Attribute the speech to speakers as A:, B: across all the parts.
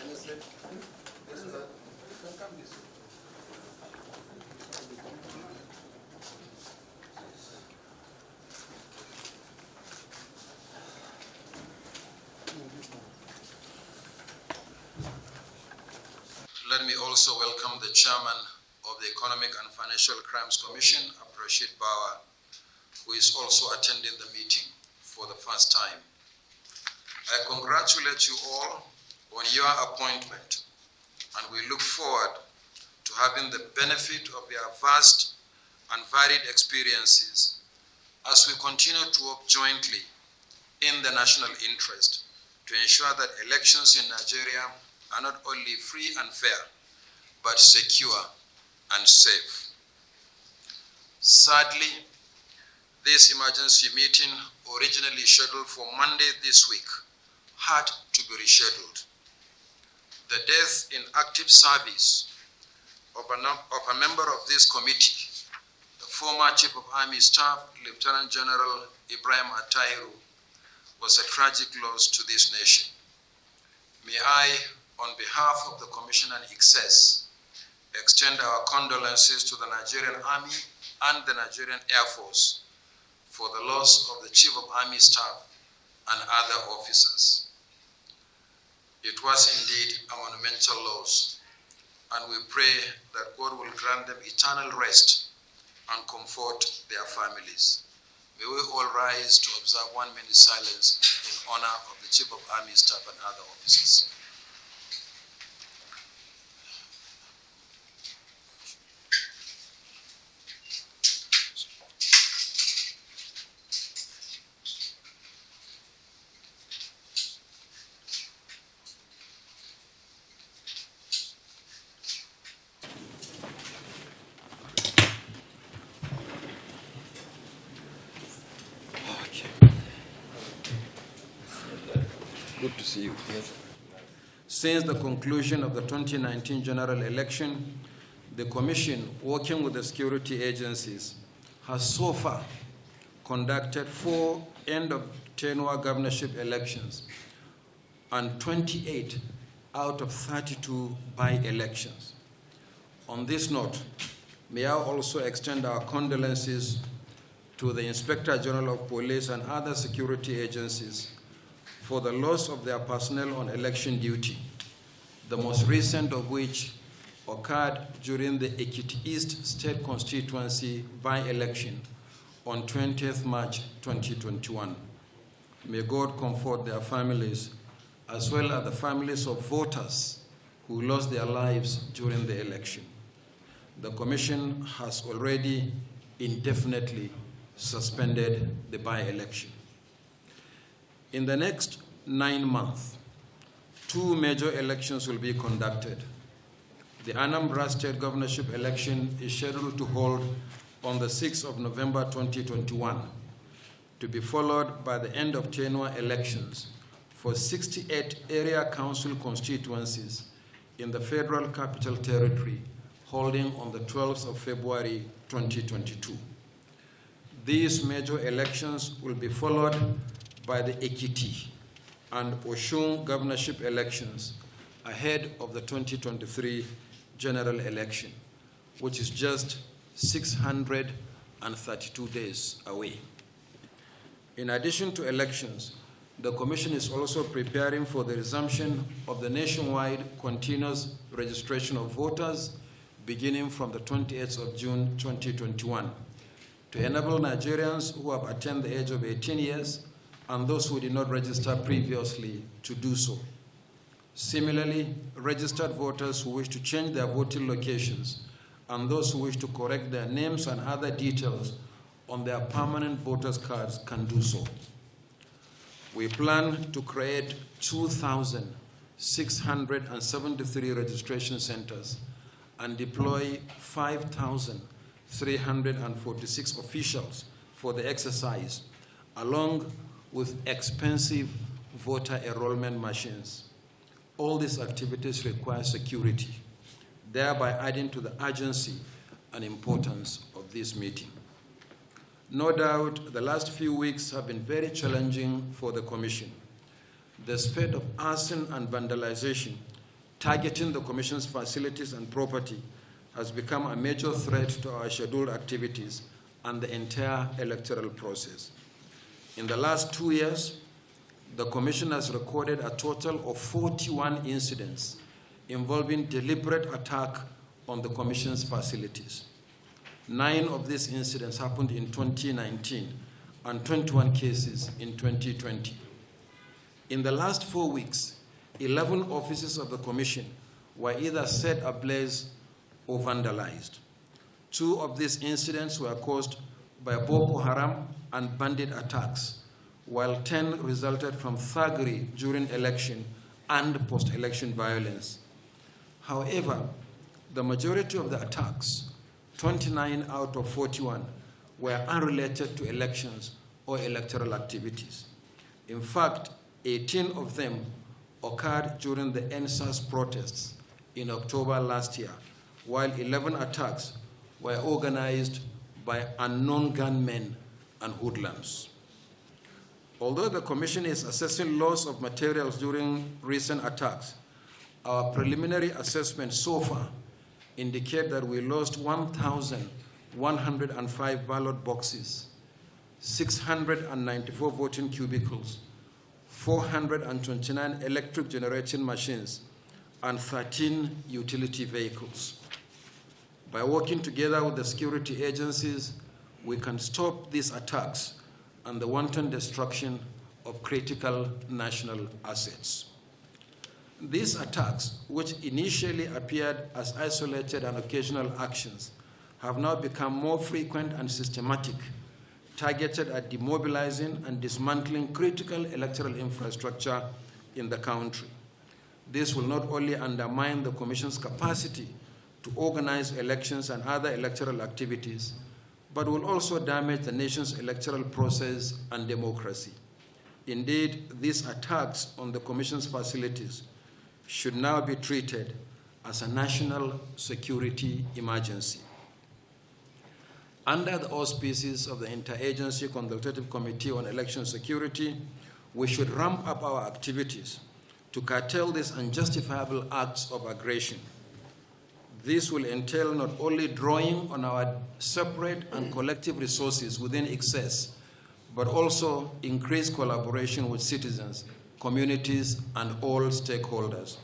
A: NSA. This is a, come this way.
B: Let me also welcome the chairman of the Economic and Financial Crimes Commission, Rashid Bawa, who is also attending the meeting for the first time. I congratulate you all on your appointment, and we look forward to having the benefit of your vast and varied experiences as we continue to work jointly in the national interest to ensure that elections in Nigeria are not only free and fair, but secure and safe. Sadly, this emergency meeting, originally scheduled for Monday this week, had to be rescheduled. The death in active service of a member of this committee, the former Chief of Army Staff, Lieutenant General Ibrahim Attairu, was a tragic loss to this nation. May I, on behalf of the Commission and ICSES, extend our condolences to the Nigerian Army and the Nigerian Air Force for the loss of the Chief of Army Staff and other officers. It was indeed a monumental loss, and we pray that God will grant them eternal rest and comfort their families. May we all rise to observe 1 minute silence in honor of the Chief of Army Staff and other officers. Good to see you. Yes. Since the conclusion of the 2019 general election, the Commission, working with the security agencies, has so far conducted 4 end-of-tenure governorship elections and 28 out of 32 by-elections. On this note, may I also extend our condolences to the Inspector General of Police and other security agencies for the loss of their personnel on election duty, the most recent of which occurred during the Ekiti East State Constituency by-election on 20th March 2021. May God comfort their families, as well as the families of voters who lost their lives during the election. The Commission has already indefinitely suspended the by-election. In the next 9 months, 2 major elections will be conducted. The Anambra State governorship election is scheduled to hold on the 6th of November 2021, to be followed by the end of tenure elections for 68 area council constituencies in the Federal Capital Territory, holding on the 12th of February 2022. These major elections will be followed by the Ekiti and Osun governorship elections ahead of the 2023 general election, which is just 632 days away. In addition to elections, the Commission is also preparing for the resumption of the nationwide continuous registration of voters beginning from the 28th of June 2021 to enable Nigerians who have attained the age of 18 years and those who did not register previously to do so. Similarly, registered voters who wish to change their voting locations and those who wish to correct their names and other details on their permanent voters' cards can do so. We plan to create 2,673 registration centers and deploy 5,346 officials for the exercise, along with expensive voter enrollment machines. All these activities require security, thereby adding to the urgency and importance of this meeting. No doubt, the last few weeks have been very challenging for the Commission. The spate of arson and vandalization targeting the Commission's facilities and property has become a major threat to our scheduled activities and the entire electoral process. In the last 2 years, the Commission has recorded a total of 41 incidents involving deliberate attack on the Commission's facilities. 9 of these incidents happened in 2019 and 21 cases in 2020. In the last 4 weeks, 11 offices of the Commission were either set ablaze or vandalized. 2 of these incidents were caused by Boko Haram and bandit attacks, while 10 resulted from thuggery during election and post-election violence. However, the majority of the attacks, 29 out of 41, were unrelated to elections or electoral activities. In fact, 18 of them occurred during the NSA's protests in October last year, while 11 attacks were organized by unknown gunmen and hoodlums. Although the Commission is assessing loss of materials during recent attacks, our preliminary assessment so far indicate that we lost 1,105 ballot boxes, 694 voting cubicles, 429 electric generating machines, and 13 utility vehicles. By working together with the security agencies, we can stop these attacks and the wanton destruction of critical national assets. These attacks, which initially appeared as isolated and occasional actions, have now become more frequent and systematic, targeted at demobilizing and dismantling critical electoral infrastructure in the country. This will not only undermine the Commission's capacity to organize elections and other electoral activities, but will also damage the nation's electoral process and democracy. Indeed, these attacks on the Commission's facilities should now be treated as a national security emergency. Under the auspices of the Interagency Consultative Committee on Election Security, we should ramp up our activities to curtail these unjustifiable acts of aggression. This will entail not only drawing on our separate and collective resources within excess, but also increased collaboration with citizens, communities, and all stakeholders.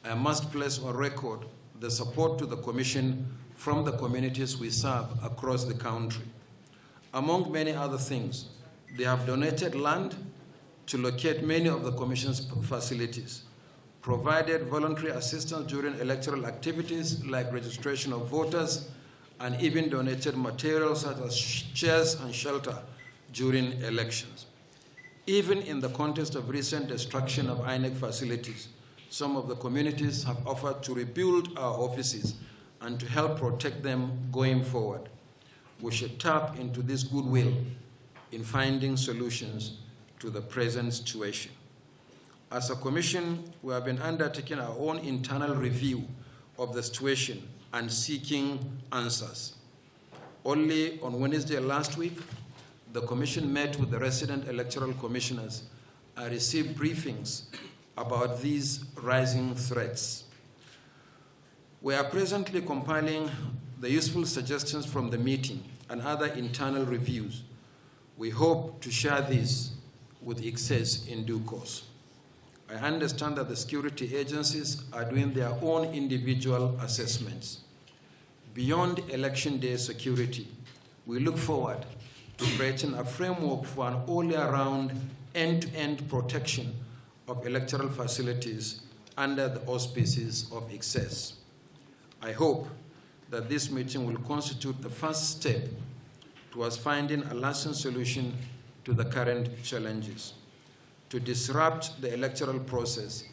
B: I must place on record the support to the Commission from the communities we serve across the country. Among many other things, they have donated land to locate many of the Commission's facilities, provided voluntary assistance during electoral activities like registration of voters, and even donated materials such as chairs and shelter during elections. Even in the context of recent destruction of INEC facilities, some of the communities have offered to rebuild our offices and to help protect them going forward. We should tap into this goodwill in finding solutions to the present situation. As a Commission, we have been undertaking our own internal review of the situation and seeking answers. Only on Wednesday last week, the Commission met with the resident electoral commissioners and received briefings about these rising threats. We are presently compiling the useful suggestions from the meeting and other internal reviews. We hope to share this with excess in due course. I understand that the security agencies are doing their own individual assessments. Beyond election day security, we look forward to creating a framework for an all-around end-to-end protection of electoral facilities under the auspices of excess. I hope that this meeting will constitute the first step towards finding a lasting solution to the current challenges. To disrupt the electoral process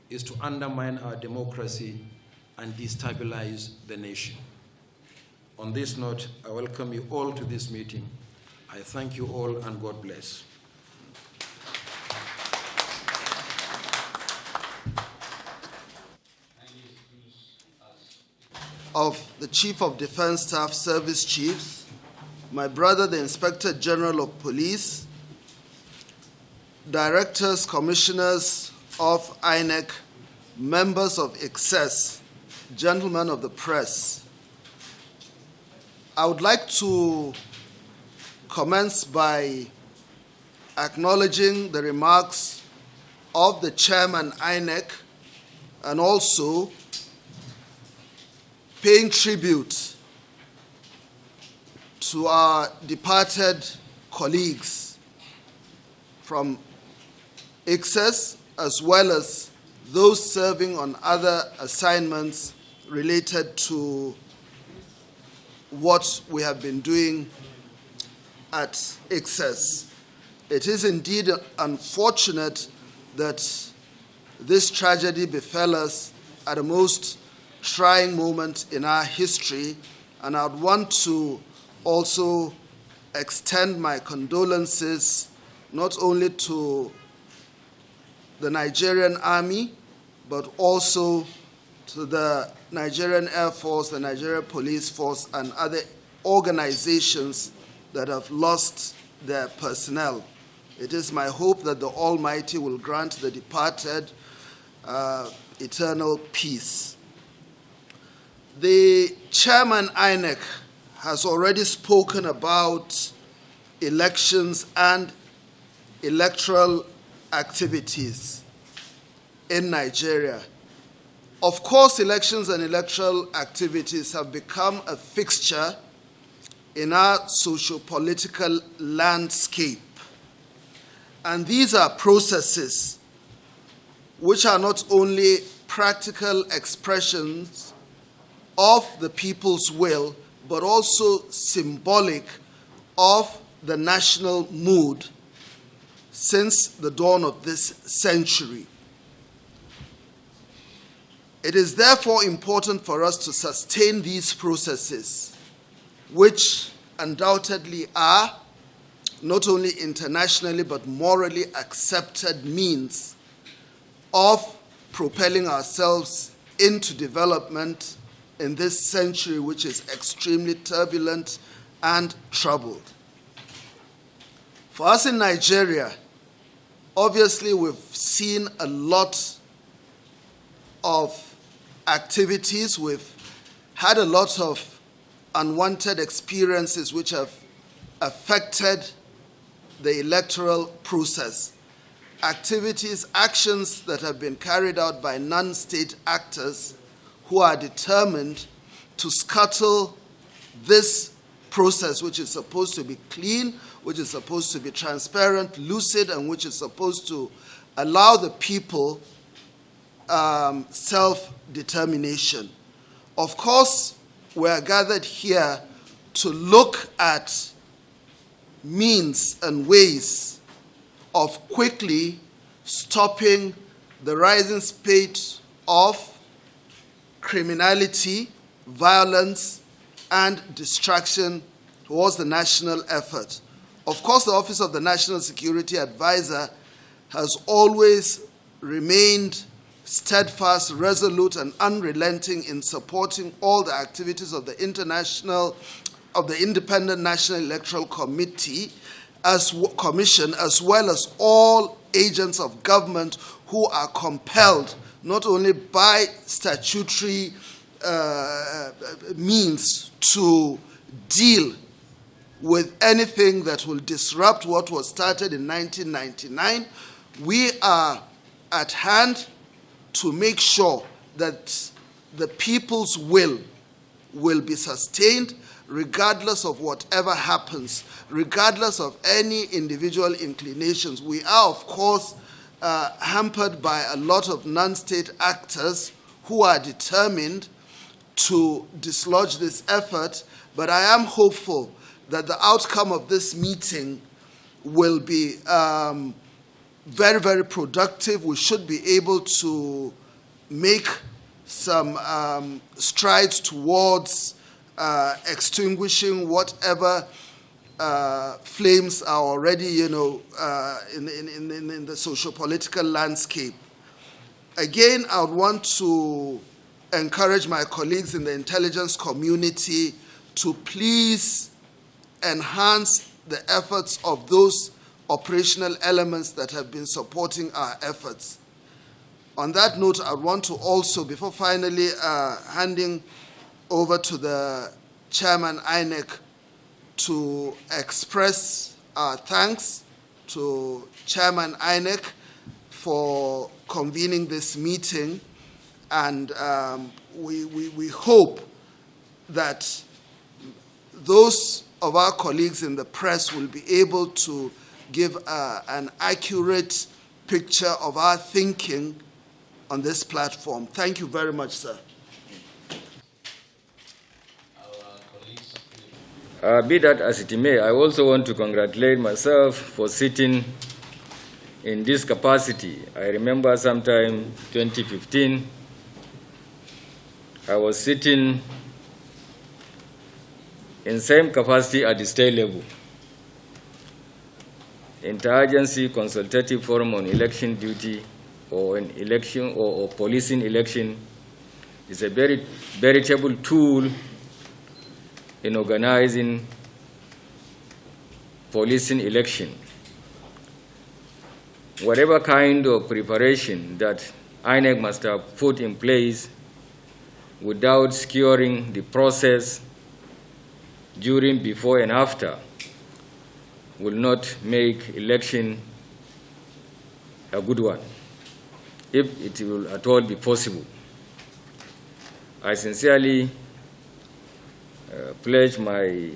B: is to undermine our democracy and destabilize the nation. On this note, I welcome you all to this meeting. I thank you all and God bless.
C: Of the Chief of Defense Staff Service Chiefs, my brother, the Inspector General of Police, Directors, Commissioners of INEC, members of excess, gentlemen of the press, I would like to commence by acknowledging the remarks of the chairman, INEC, and also paying tribute to our departed colleagues from excess, as well as those serving on other assignments related to what we have been doing at excess. It is indeed unfortunate that this tragedy befell us at a most trying moment in our history, and I would want to also extend my condolences not only to the Nigerian Army, but also to the Nigerian Air Force, the Nigerian Police Force, and other organizations that have lost their personnel. It is my hope that the Almighty will grant the departed eternal peace. The chairman, INEC, has already spoken about elections and electoral activities in Nigeria. Of course, elections and electoral activities have become a fixture in our socio-political landscape. And these are processes which are not only practical expressions of the people's will, but also symbolic of the national mood since the dawn of this century. It is therefore important for us to sustain these processes, which undoubtedly are not only internationally but morally accepted means of propelling ourselves into development in this century, which is extremely turbulent and troubled. For us in Nigeria, obviously we've seen a lot of activities. We've had a lot of unwanted experiences which have affected the electoral process. Activities, actions that have been carried out by non-state actors who are determined to scuttle this process, which is supposed to be clean, which is supposed to be transparent, lucid, and which is supposed to allow the people self-determination. Of course, we are gathered here to look at means and ways of quickly stopping the rising spate of criminality, violence, and distraction towards the national effort. Of course, the Office of the National Security Advisor has always remained steadfast, resolute, and unrelenting in supporting all the activities of the Independent National Electoral Commission, as well as all agents of government who are compelled not only by statutory means to deal with anything that will disrupt what was started in 1999, we are at hand to make sure that the people's will be sustained regardless of whatever happens, regardless of any individual inclinations. We are, of course, hampered by a lot of non-state actors who are determined to dislodge this effort, but I am hopeful that the outcome of this meeting will be very, very productive. We should be able to make some strides towards extinguishing whatever flames are already, in the socio-political landscape. Again, I would want to encourage my colleagues in the intelligence community to please enhance the efforts of those operational elements that have been supporting our efforts. On that note, I want to also, before finally handing over to the Chairman INEC, to express our thanks to Chairman INEC for convening this meeting, and we hope that those of our colleagues in the press will be able to give an accurate picture of our thinking on this platform. Thank you very much, sir.
D: Be that as it may, I also want to congratulate myself for sitting in this capacity. I remember sometime 2015, I was sitting in same capacity at the state level. Interagency Consultative Forum on Election Duty, or an election or policing election, is a very veritable tool in organizing policing election. Whatever kind of preparation that INEC must have put in place without securing the process during, before, and after will not make election a good one, if it will at all be possible. I sincerely pledge my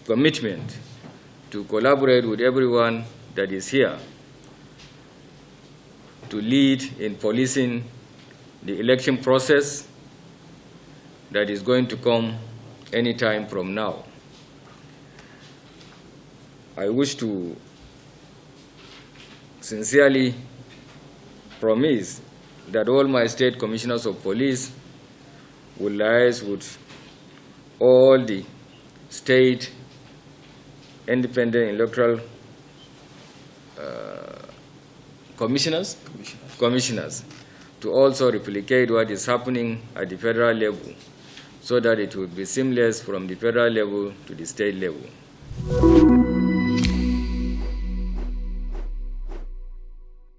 D: commitment to collaborate with everyone that is here to lead in policing the election process that is going to come any time from now. I wish to sincerely promise that all my state commissioners of police will liaise with all the state independent electoral commissioners to also replicate what is happening at the federal level, so that it would be seamless from the federal level to the state level.